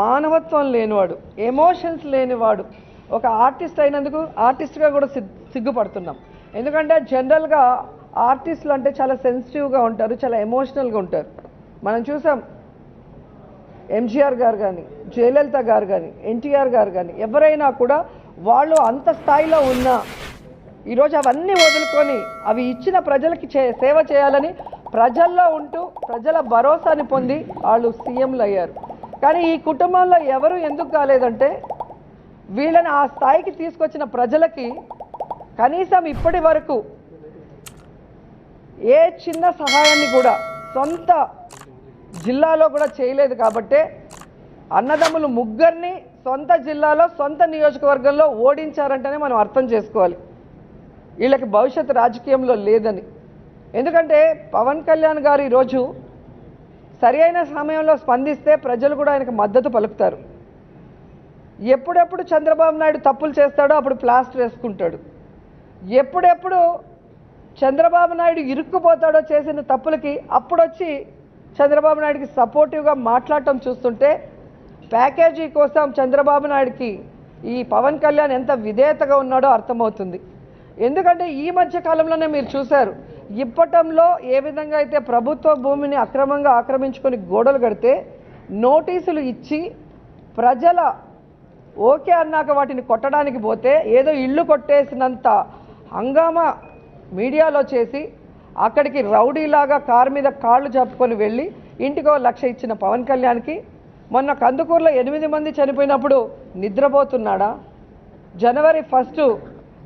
మానవత్వం లేనివాడు, ఎమోషన్స్ లేనివాడు. ఒక ఆర్టిస్ట్ అయినందుకు ఆర్టిస్ట్గా కూడా సిగ్గుపడుతున్నాం. ఎందుకంటే జనరల్గా ఆర్టిస్టులు అంటే చాలా సెన్సిటివ్గా ఉంటారు, చాలా ఎమోషనల్గా ఉంటారు. మనం చూసాం ఎంజీఆర్ గారు కానీ, జయలలిత గారు కానీ, ఎన్టీఆర్ గారు కానీ, ఎవరైనా కూడా వాళ్ళు అంత స్థాయిలో ఉన్నా ఈరోజు అవన్నీ వదులుకొని అవి ఇచ్చిన ప్రజలకి సేవ చేయాలని ప్రజల్లో ఉంటూ ప్రజల భరోసాని పొంది వాళ్ళు సీఎంలు అయ్యారు. కానీ ఈ కుటుంబంలో ఎవరు ఎందుకు కాలేదంటే వీళ్ళని ఆ స్థాయికి తీసుకొచ్చిన ప్రజలకి కనీసం ఇప్పటి వరకు ఏ చిన్న సహాయాన్ని కూడా సొంత జిల్లాలో కూడా చేయలేదు. కాబట్టే అన్నదమ్ములు ముగ్గురిని సొంత జిల్లాలో సొంత నియోజకవర్గంలో ఓడించారంటేనే మనం అర్థం చేసుకోవాలి వీళ్ళకి భవిష్యత్తు రాజకీయంలో లేదని. ఎందుకంటే పవన్ కళ్యాణ్ గారు ఈరోజు సరి అయిన సమయంలో స్పందిస్తే ప్రజలు కూడా ఆయనకు మద్దతు పలుకుతారు. ఎప్పుడెప్పుడు చంద్రబాబు నాయుడు తప్పులు చేస్తాడో అప్పుడు ప్లాస్టర్ వేసుకుంటాడు. ఎప్పుడెప్పుడు చంద్రబాబు నాయుడు ఇరుక్కుపోతాడో చేసిన తప్పులకి అప్పుడొచ్చి చంద్రబాబు నాయుడికి సపోర్టివ్గా మాట్లాడటం చూస్తుంటే ప్యాకేజీ కోసం చంద్రబాబు నాయుడికి ఈ పవన్ కళ్యాణ్ ఎంత విధేయతగా ఉన్నాడో అర్థమవుతుంది. ఎందుకంటే ఈ మధ్య కాలంలోనే మీరు చూశారు ఇప్పటంలో ఏ విధంగా అయితే ప్రభుత్వ భూమిని అక్రమంగా ఆక్రమించుకొని గోడలు కడితే నోటీసులు ఇచ్చి ప్రజల ఓకే అన్నాక వాటిని కొట్టడానికి పోతే ఏదో ఇల్లు కొట్టేసినంత హంగామా మీడియాలో చేసి అక్కడికి రౌడీలాగా కారు మీద కాళ్ళు చెప్పుకొని వెళ్ళి ఇంటికో 1,00,000 ఇచ్చిన పవన్ కళ్యాణ్కి మొన్న కందుకూరులో 8 మంది చనిపోయినప్పుడు నిద్రపోతున్నాడా? జనవరి 1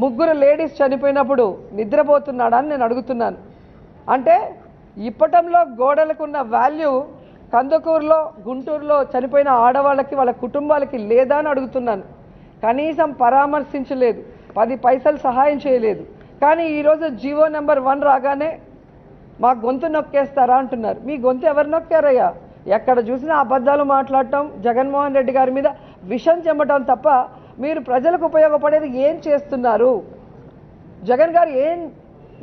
3 లేడీస్ చనిపోయినప్పుడు నిద్రపోతున్నాడా అని నేను అడుగుతున్నాను. అంటే ఇప్పటంలో గోడలకున్న వాల్యూ కందుకూరులో గుంటూరులో చనిపోయిన ఆడవాళ్ళకి వాళ్ళ కుటుంబాలకి లేదా అని అడుగుతున్నాను. కనీసం పరామర్శించలేదు, 10 పైసలు సహాయం చేయలేదు. కానీ ఈరోజు జీవో నెంబర్ 1 రాగానే మా గొంతు నొక్కేస్తారా అంటున్నారు. మీ గొంతు ఎవరు నొక్కారయ్యా? ఎక్కడ చూసినా అబద్ధాలు మాట్లాడటం, జగన్మోహన్ రెడ్డి గారి మీద విషం చెమ్మటం తప్ప మీరు ప్రజలకు ఉపయోగపడేది ఏం చేస్తున్నారు? జగన్ గారు ఏం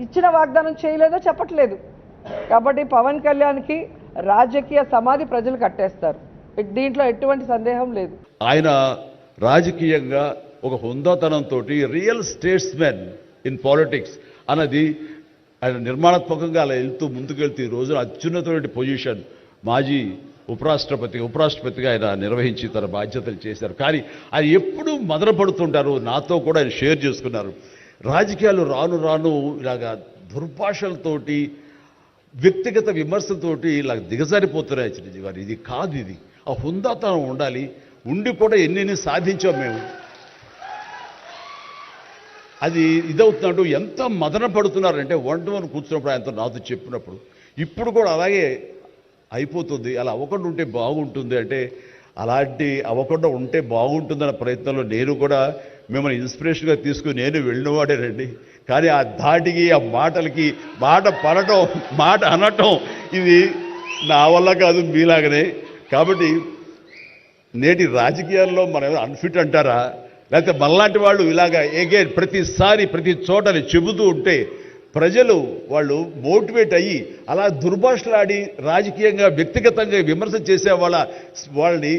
ఇచ్చిన వాగ్దానం చేయలేదో చెప్పట్లేదు. కాబట్టి పవన్ కళ్యాణ్కి రాజకీయ సమాధి ప్రజలు కట్టేస్తారు, దీంట్లో ఎటువంటి సందేహం లేదు. ఆయన రాజకీయంగా ఒక హుందాతనంతో రియల్ స్టేట్స్మెన్ ఇన్ పాలిటిక్స్ అన్నది ఆయన నిర్మాణాత్మకంగా అలా ముందుకెళ్తూ ఈ రోజున అత్యున్నతమైన పొజిషన్ మాజీ ఉపరాష్ట్రపతిగా ఆయన నిర్వహించి తన బాధ్యతలు చేశారు. కానీ ఆయన ఎప్పుడూ మదనపడుతుంటారు. నాతో కూడా ఆయన షేర్ చేసుకున్నారు. రాజకీయాలు రాను రాను ఇలాగా దుర్భాషలతోటి వ్యక్తిగత విమర్శలతోటి ఇలా దిగజారిపోతున్నాయి చిరంజీవి గారు. ఇది కాదు, ఇది ఆ హుందాతనం ఉండాలి. ఉండి కూడా ఎన్ని సాధించాం మేము. అది ఇదవుతున్నట్టు ఎంత మదన పడుతున్నారంటే వంటవని కూర్చున్నప్పుడు ఆయనతో నాతో చెప్పినప్పుడు ఇప్పుడు కూడా అలాగే అయిపోతుంది. అలా అవ్వకుండా ఉంటే బాగుంటుంది అంటే అలాంటి అవ్వకుండా ఉంటే బాగుంటుందన్న ప్రయత్నంలో నేను కూడా మిమ్మల్ని ఇన్స్పిరేషన్గా తీసుకుని నేను వెళ్ళినవాడేనండి. కానీ ఆ ధాటికి ఆ మాటలకి మాట పడటం మాట అనటం ఇది నా వల్ల కాదు, మీలాగనే. కాబట్టి నేటి రాజకీయాల్లో మనం అన్ఫిట్ అంటారా, లేకపోతే మనలాంటి వాళ్ళు ఇలాగా ఎగైన్ ప్రతిసారి ప్రతి చోటని చెబుతూ ఉంటే ప్రజలు వాళ్ళు మోటివేట్ అయ్యి అలా దుర్భాషలాడి రాజకీయంగా వ్యక్తిగతంగా విమర్శ చేసే వాళ్ళని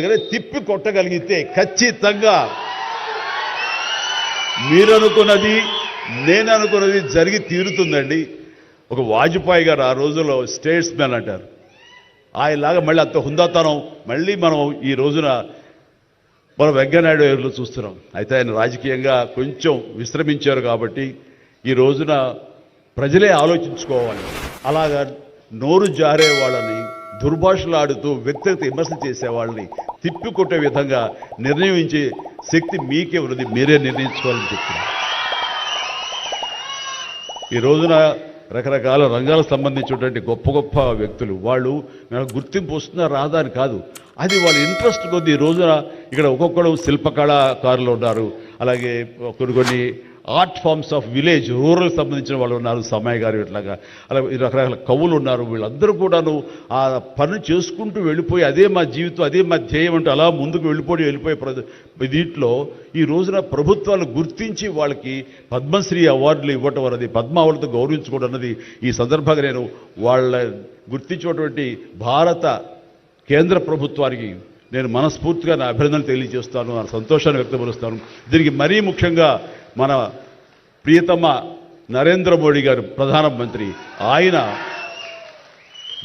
కానీ తిప్పి కొట్టగలిగితే ఖచ్చితంగా మీరనుకున్నది నేను అనుకున్నది జరిగి తీరుతుందండి. ఒక వాజ్పేయి గారు ఆ రోజుల్లో స్టేట్స్ మ్యాన్ అంటారు. ఆయనలాగా మళ్ళీ అంత హుందాతనం మళ్ళీ మనం ఈ రోజున మనం వెంకయ్యనాయుడు గారిలో చూస్తున్నాం. అయితే ఆయన రాజకీయంగా కొంచెం విశ్రమించారు కాబట్టి ఈ రోజున ప్రజలే ఆలోచించుకోవాలి. అలాగా నోరు జారే వాళ్ళని దుర్భాషలాడుతూ వ్యక్తిగత విమర్శ చేసే వాళ్ళని తిప్పికొట్టే విధంగా నిర్ణయించే శక్తి మీకే ఉన్నది, మీరే నిర్ణయించుకోవాలని చెప్తున్నారు. ఈ రోజున రకరకాల రంగాలకు సంబంధించినటువంటి గొప్ప గొప్ప వ్యక్తులు వాళ్ళు గుర్తింపు వస్తుందా రాదా అని కాదు, అది వాళ్ళ ఇంట్రెస్ట్ కొద్ది. ఈ రోజున ఇక్కడ ఒక్కొక్కరు శిల్పకళాకారులు ఉన్నారు, అలాగే కొన్ని art forms of village rural సంబంధించిన వాళ్ళు ఉన్నారు, సమయ గారు ఇట్లాగా అలా రకరకాల కవులు ఉన్నారు. వీళ్ళందరూ కూడాను ఆ పని చేసుకుంటూ వెళ్ళిపోయి అదే మా జీవితం అదే మా ధ్యేయం అంటూ అలా ముందుకు వెళ్ళిపోయే దీంట్లో ఈ రోజున ప్రభుత్వాలు గుర్తించి వాళ్ళకి పద్మశ్రీ అవార్డులు ఇవ్వటం అన్నది, పద్మ అవార్డుతో గౌరవించుకోవడం అన్నది ఈ సందర్భంగా నేను వాళ్ళ గుర్తించినటువంటి భారత కేంద్ర ప్రభుత్వానికి నేను మనస్ఫూర్తిగా నా అభినందనలు తెలియజేస్తాను, నా సంతోషాన్ని వ్యక్తపరుస్తాను. దీనికి మరీ ముఖ్యంగా మన ప్రియతమ నరేంద్ర మోడీ గారు ప్రధానమంత్రి, ఆయన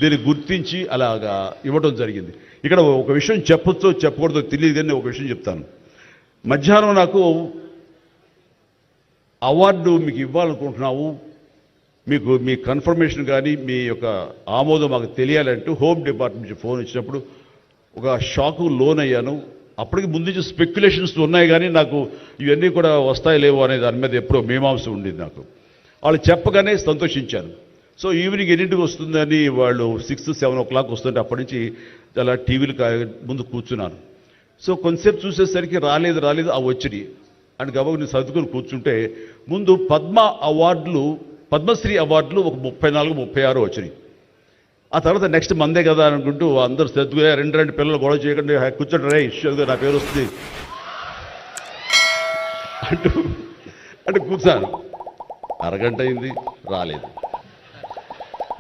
దీన్ని గుర్తించి అలాగా ఇవ్వడం జరిగింది. ఇక్కడ ఒక విషయం చెప్పొచ్చో చెప్పకూడదో తెలియదు, కానీ ఒక విషయం చెప్తాను. మధ్యాహ్నం నాకు అవార్డు మీకు ఇవ్వాలనుకుంటున్నాము, మీకు మీ కన్ఫర్మేషన్ కానీ మీ యొక్క ఆమోదం మాకు తెలియాలంటూ హోమ్ డిపార్ట్మెంట్ నుంచి ఫోన్ వచ్చినప్పుడు ఒక షాకు లోన్ అయ్యాను. అప్పటికి ముందు నుంచి స్పెక్యులేషన్స్ ఉన్నాయి, కానీ నాకు ఇవన్నీ కూడా వస్తాయి లేవో అనే దాని మీద ఎప్పుడో మీమాంస ఉండేది నాకు. వాళ్ళు చెప్పగానే సంతోషించాను. సో ఈవినింగ్ ఎన్నింటికి వస్తుందని వాళ్ళు 6-7 o'clock వస్తుంటే అప్పటి నుంచి అలా టీవీలు ముందు కూర్చున్నాను. సో కొంతసేపు చూసేసరికి రాలేదు వచ్చినాయి అని గబగ నేను సర్దుకొని కూర్చుంటే ముందు పద్మశ్రీ అవార్డులు ఒక 34-36 వచ్చినాయి. ఆ తర్వాత నెక్స్ట్ మందే కదా అనుకుంటూ అందరూ సర్దుగా రెండు పిల్లలు గొడవ చేయకుండా కూర్చోండి రే ఇష్యూగా నా పేరు వస్తుంది అంటూ కూర్చాను. అరగంట అయింది రాలేదు,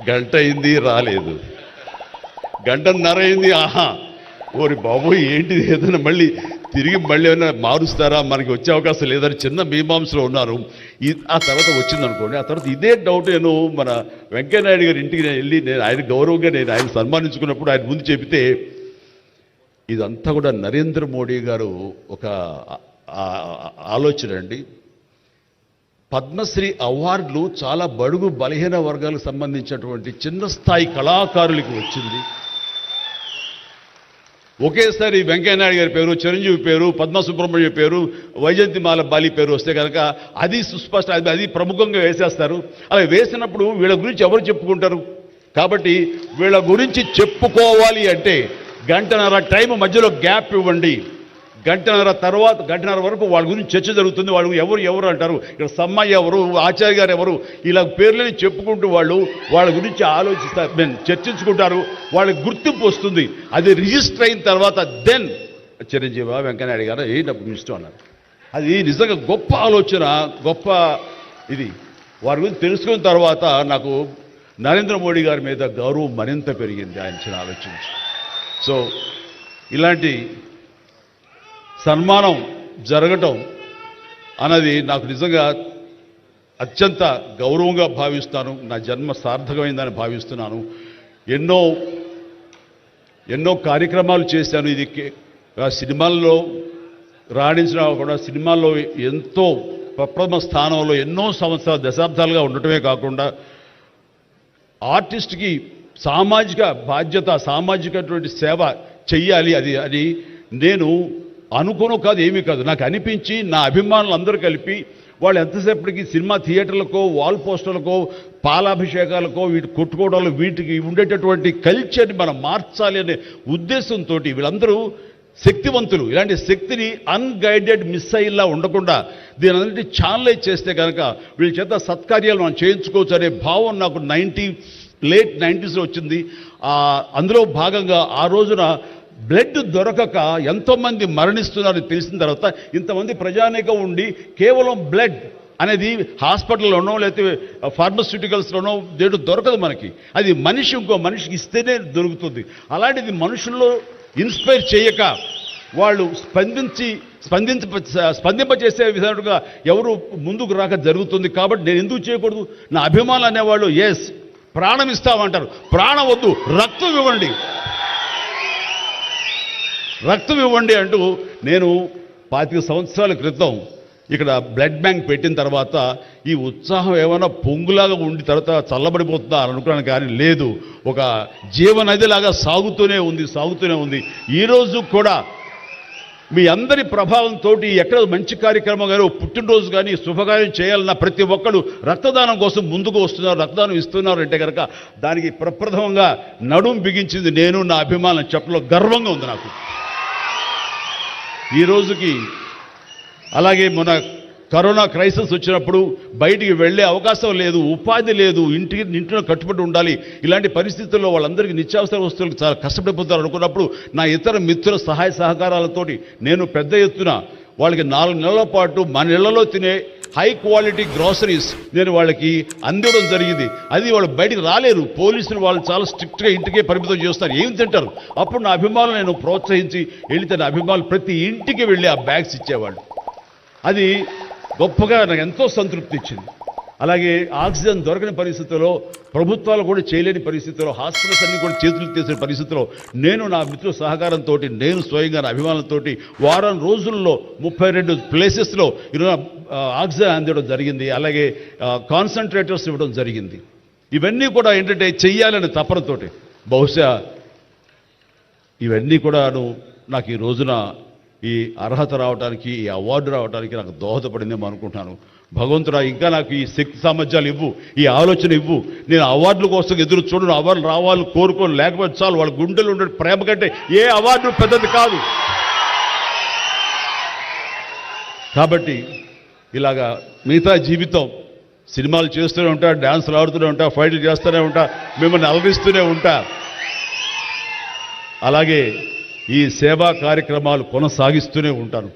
గంట అయింది రాలేదు, గంటన్నర అయింది. ఓరి బాబోయ్ ఏంటిది, ఏదైనా తిరిగి ఏమైనా మారుస్తారా, మనకి వచ్చే అవకాశం లేదని చిన్న మీమాంసలో ఉన్నారు. ఆ తర్వాత వచ్చిందనుకోండి. ఆ తర్వాత ఇదే డౌట్ నేను మన వెంకయ్యనాయుడు గారి ఇంటికి వెళ్ళి నేను ఆయన గౌరవంగా ఆయన సన్మానించుకున్నప్పుడు ఆయన ముందు చెబితే ఇదంతా కూడా నరేంద్ర మోడీ గారు ఒక ఆలోచన అండి. పద్మశ్రీ అవార్డులు చాలా బడుగు బలహీన వర్గాలకు సంబంధించినటువంటి చిన్న స్థాయి కళాకారులకు వచ్చింది. ఒకేసారి వెంకయ్యనాయుడు గారి పేరు, చిరంజీవి పేరు, పద్మ సుబ్రహ్మణ్యం పేరు, వైజయంతిమాల బాలి పేరు వస్తే కనుక అది సుస్పష్ట, అది ప్రముఖంగా వేసేస్తారు. అలా వేసినప్పుడు వీళ్ళ గురించి ఎవరు చెప్పుకుంటారు? కాబట్టి వీళ్ళ గురించి చెప్పుకోవాలి అంటే గంటన్నర టైం మధ్యలో గ్యాప్ ఇవ్వండి. గంటన్నర వరకు వాళ్ళ గురించి చర్చ జరుగుతుంది. వాళ్ళు ఎవరు అంటారు, ఇక్కడ సమ్మయ్య ఎవరు, ఆచార్య గారు ఎవరు, ఇలా పేర్లని చెప్పుకుంటూ వాళ్ళ గురించి ఆలోచిస్తారు, చర్చించుకుంటారు. వాళ్ళకి గుర్తింపు వస్తుంది. అది రిజిస్టర్ అయిన తర్వాత దెన్ చిరంజీవి వెంకయ్యనాయుడు గారు నాకు ఇష్టం అన్నారు. అది నిజంగా గొప్ప ఆలోచన, గొప్ప ఇది. వారి గురించి తెలుసుకున్న తర్వాత నాకు నరేంద్ర మోడీ గారి మీద గౌరవం మరింత పెరిగింది ఆయన ఆలోచించి. సో ఇలాంటి సన్మానం జరగటం అన్నది నాకు నిజంగా అత్యంత గౌరవంగా భావిస్తాను. నా జన్మ సార్థకమైందని భావిస్తున్నాను. ఎన్నో కార్యక్రమాలు చేశాను. ఇది సినిమాల్లో రాణించిన కూడా సినిమాల్లో ఎంతో ప్రప్రథమ స్థానంలో ఎన్నో సంవత్సరాలు దశాబ్దాలుగా ఉండటమే కాకుండా ఆర్టిస్ట్కి సామాజిక బాధ్యత, సామాజికటువంటి సేవ చెయ్యాలి. అది నేను అనుకోను కాదు, ఏమీ కాదు, నాకు అనిపించి నా అభిమానులు అందరూ కలిపి వాళ్ళు ఎంతసేపటికి సినిమా థియేటర్లకో వాల్ పోస్టర్లకో పాలాభిషేకాలకో వీటి కొట్టుకోవడాలు వీటికి ఉండేటటువంటి కల్చర్ని మనం మార్చాలి అనే ఉద్దేశంతో వీళ్ళందరూ శక్తివంతులు. ఇలాంటి శక్తిని అన్గైడెడ్ మిస్సైల్లా ఉండకుండా దీని అన్నింటి ఛానలైజ్ చేస్తే కనుక వీళ్ళ చేత సత్కార్యాలు మనం చేయించుకోవచ్చు అనే భావం నాకు లేట్ 90s వచ్చింది. అందులో భాగంగా ఆ రోజున బ్లడ్ దొరకక ఎంతోమంది మరణిస్తున్నారని తెలిసిన తర్వాత ఇంతమంది ప్రజానీకం ఉండి కేవలం బ్లడ్ అనేది హాస్పిటల్లోనో లేకపోతే ఫార్మస్యూటికల్స్లోనో దేడు దొరకదు మనకి. అది మనిషి ఇంకో మనిషికి ఇస్తేనే దొరుకుతుంది. అలాంటిది మనుషుల్లో ఇన్స్పైర్ చేయక వాళ్ళు స్పందింపచేసే విధంగా ఎవరు ముందుకు రాక జరుగుతుంది. కాబట్టి నేను ఎందుకు చేయకూడదు? నా అభిమానులు అనేవాళ్ళు ఎస్ ప్రాణం ఇస్తామంటారు. ప్రాణం వద్దు, రక్తం ఇవ్వండి అంటూ నేను 25 సంవత్సరాల క్రితం ఇక్కడ బ్లడ్ బ్యాంక్ పెట్టిన తర్వాత ఈ ఉత్సాహం ఏమైనా పొంగులాగా ఉండి తర్వాత చల్లబడిపోతుందా అని అనుకున్నాను. కానీ లేదు, ఒక జీవనదిలాగా సాగుతూనే ఉంది. ఈరోజు కూడా మీ అందరి ప్రభావంతో ఎక్కడ మంచి కార్యక్రమం కానీ పుట్టినరోజు కానీ శుభకార్యం చేయాలన్న ప్రతి ఒక్కరు రక్తదానం కోసం ముందుకు వస్తున్నారు, రక్తదానం ఇస్తున్నారు అంటే కనుక దానికి ప్రప్రథమంగా నడుం బిగించింది నేను, నా అభిమానం చెప్పలో గర్వంగా ఉంది నాకు ఈ రోజుకి. అలాగే మన కరోనా క్రైసిస్ వచ్చినప్పుడు బయటికి వెళ్ళే అవకాశం లేదు, ఉపాధి లేదు, ఇంట్లో కట్టుబడి ఉండాలి. ఇలాంటి పరిస్థితుల్లో వాళ్ళందరికీ నిత్యావసర వస్తువులకు చాలా కష్టపడిపోతారు అనుకున్నప్పుడు నా ఇతర మిత్రుల సహాయ సహకారాలతోటి నేను పెద్ద ఎత్తున వాళ్ళకి 4 నెలల పాటు మన ఇళ్లలో తినే హై క్వాలిటీ గ్రాసరీస్ నేను వాళ్ళకి అందివ్వడం జరిగింది. అది వాళ్ళు బయటికి రాలేరు, పోలీసులు వాళ్ళు చాలా స్ట్రిక్ట్గా ఇంటికే పరిమితం చేస్తారు, ఏం తింటారు. అప్పుడు నా అభిమానులు నేను ప్రోత్సహించి వెళితే నా అభిమానులు ప్రతి ఇంటికి వెళ్ళి ఆ బ్యాగ్స్ ఇచ్చేవాళ్ళు. అది గొప్పగా నాకు ఎంతో సంతృప్తి ఇచ్చింది. అలాగే ఆక్సిజన్ దొరకని పరిస్థితుల్లో, ప్రభుత్వాలు కూడా చేయలేని పరిస్థితుల్లో, హాస్పిటల్స్ అన్ని కూడా చేతులు తీసిన పరిస్థితుల్లో నేను నా మిత్రుల సహకారంతో, నేను స్వయంగా నా అభిమానులతో వారం రోజుల్లో 32 ప్లేసెస్లో ఈరోజు ఆక్సిజన్ అందివ్వడం జరిగింది. అలాగే కాన్సన్ట్రేటర్స్ ఇవ్వడం జరిగింది. ఇవన్నీ కూడా ఏంటంటే చెయ్యాలనే తపనతోటి, బహుశా ఇవన్నీ కూడాను నాకు ఈ రోజున ఈ అర్హత రావడానికి, ఈ అవార్డు రావడానికి నాకు దోహదపడిందేమో అనుకుంటున్నాను. భగవంతుడా, ఇంకా నాకు ఈ శక్తి సామర్థ్యాలు ఇవ్వు, ఈ ఆలోచన ఇవ్వు. నేను అవార్డుల కోసం ఎదురు చూడను, అవార్డులు రావాలి కోరుకోను, లేకపోతే చాలు. వాళ్ళ గుండెలు ఉండే ప్రేమ కంటే ఏ అవార్డు పెద్దది కాదు. కాబట్టి ఇలాగా మిగతా జీవితం సినిమాలు చేస్తూనే ఉంటా, డ్యాన్సులు ఆడుతూనే ఉంటా, ఫైట్లు చేస్తూనే ఉంటా, మిమ్మల్ని అలరిస్తూనే ఉంటా. అలాగే ఈ సేవా కార్యక్రమాలు కొనసాగిస్తూనే ఉంటాను.